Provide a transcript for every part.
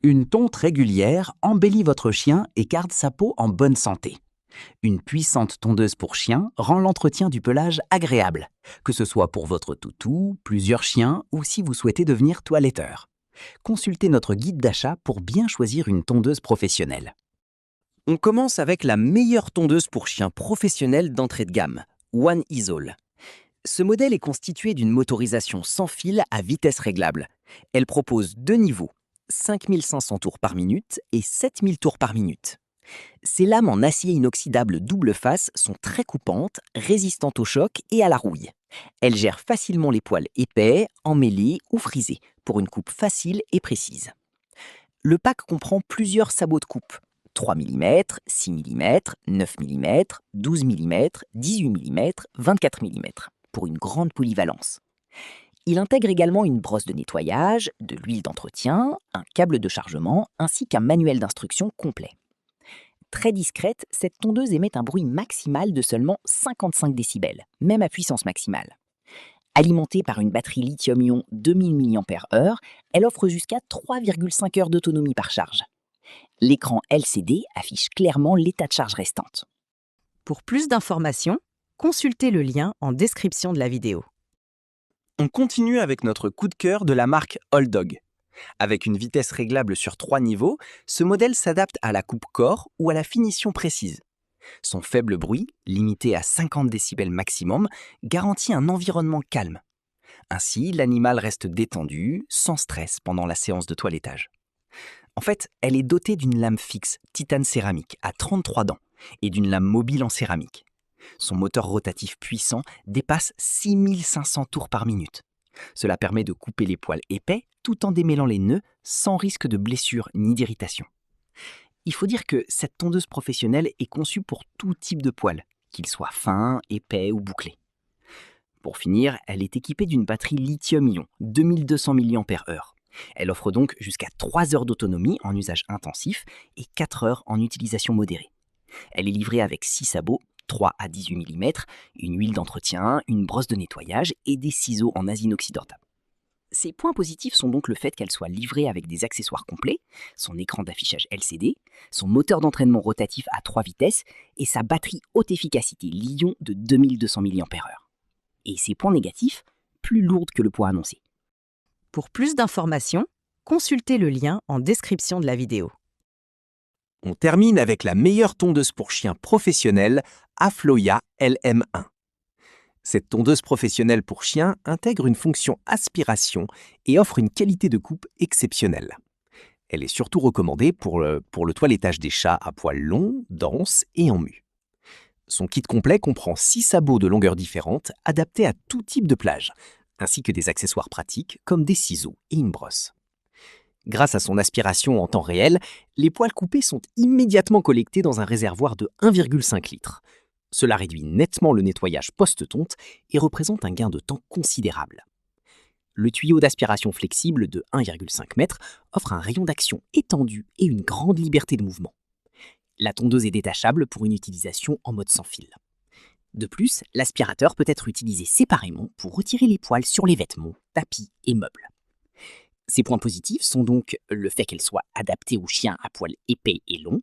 Une tonte régulière embellit votre chien et garde sa peau en bonne santé. Une puissante tondeuse pour chien rend l'entretien du pelage agréable, que ce soit pour votre toutou, plusieurs chiens ou si vous souhaitez devenir toiletteur. Consultez notre guide d'achat pour bien choisir une tondeuse professionnelle. On commence avec la meilleure tondeuse pour chiens professionnelle d'entrée de gamme, One Isole. Ce modèle est constitué d'une motorisation sans fil à vitesse réglable. Elle propose deux niveaux, 5500 tours par minute et 7000 tours par minute. Ces lames en acier inoxydable double face sont très coupantes, résistantes au choc et à la rouille. Elles gèrent facilement les poils épais, emmêlés ou frisés, pour une coupe facile et précise. Le pack comprend plusieurs sabots de coupe. 3 mm, 6 mm, 9 mm, 12 mm, 18 mm, 24 mm, pour une grande polyvalence. Il intègre également une brosse de nettoyage, de l'huile d'entretien, un câble de chargement ainsi qu'un manuel d'instruction complet. Très discrète, cette tondeuse émet un bruit maximal de seulement 55 décibels, même à puissance maximale. Alimentée par une batterie lithium-ion 2000 mAh, elle offre jusqu'à 3,5 heures d'autonomie par charge. L'écran LCD affiche clairement l'état de charge restante. Pour plus d'informations, consultez le lien en description de la vidéo. On continue avec notre coup de cœur de la marque Oldog. Avec une vitesse réglable sur 3 niveaux, ce modèle s'adapte à la coupe corps ou à la finition précise. Son faible bruit, limité à 50 décibels maximum, garantit un environnement calme. Ainsi, l'animal reste détendu, sans stress pendant la séance de toilettage. En fait, elle est dotée d'une lame fixe titane céramique à 33 dents et d'une lame mobile en céramique. Son moteur rotatif puissant dépasse 6500 tours par minute. Cela permet de couper les poils épais tout en démêlant les nœuds sans risque de blessure ni d'irritation. Il faut dire que cette tondeuse professionnelle est conçue pour tout type de poils, qu'ils soient fins, épais ou bouclés. Pour finir, elle est équipée d'une batterie lithium-ion 2200 mAh. Elle offre donc jusqu'à 3 heures d'autonomie en usage intensif et 4 heures en utilisation modérée. Elle est livrée avec 6 sabots, 3 à 18 mm, une huile d'entretien, une brosse de nettoyage et des ciseaux en acier inoxydable. Ses points positifs sont donc le fait qu'elle soit livrée avec des accessoires complets, son écran d'affichage LCD, son moteur d'entraînement rotatif à 3 vitesses et sa batterie haute efficacité Li-ion de 2200 mAh. Et ses points négatifs, plus lourde que le poids annoncé. Pour plus d'informations, consultez le lien en description de la vidéo. On termine avec la meilleure tondeuse pour chiens professionnelle, Afloya LM1. Cette tondeuse professionnelle pour chiens intègre une fonction aspiration et offre une qualité de coupe exceptionnelle. Elle est surtout recommandée pour le toilettage des chats à poils longs, denses et en mue. Son kit complet comprend 6 sabots de longueurs différentes adaptés à tout type de plage, ainsi que des accessoires pratiques comme des ciseaux et une brosse. Grâce à son aspiration en temps réel, les poils coupés sont immédiatement collectés dans un réservoir de 1,5 litre. Cela réduit nettement le nettoyage post-tonte et représente un gain de temps considérable. Le tuyau d'aspiration flexible de 1,5 m offre un rayon d'action étendu et une grande liberté de mouvement. La tondeuse est détachable pour une utilisation en mode sans fil. De plus, l'aspirateur peut être utilisé séparément pour retirer les poils sur les vêtements, tapis et meubles. Ses points positifs sont donc le fait qu'elle soit adaptée aux chiens à poils épais et longs,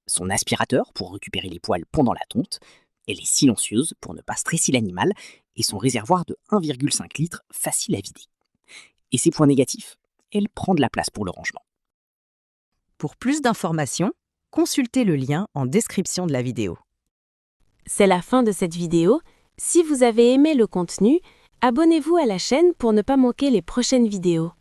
son aspirateur pour récupérer les poils pendant la tonte, elle est silencieuse pour ne pas stresser l'animal et son réservoir de 1,5 litre facile à vider. Et ses points négatifs, elle prend de la place pour le rangement. Pour plus d'informations, consultez le lien en description de la vidéo. C'est la fin de cette vidéo. Si vous avez aimé le contenu, abonnez-vous à la chaîne pour ne pas manquer les prochaines vidéos.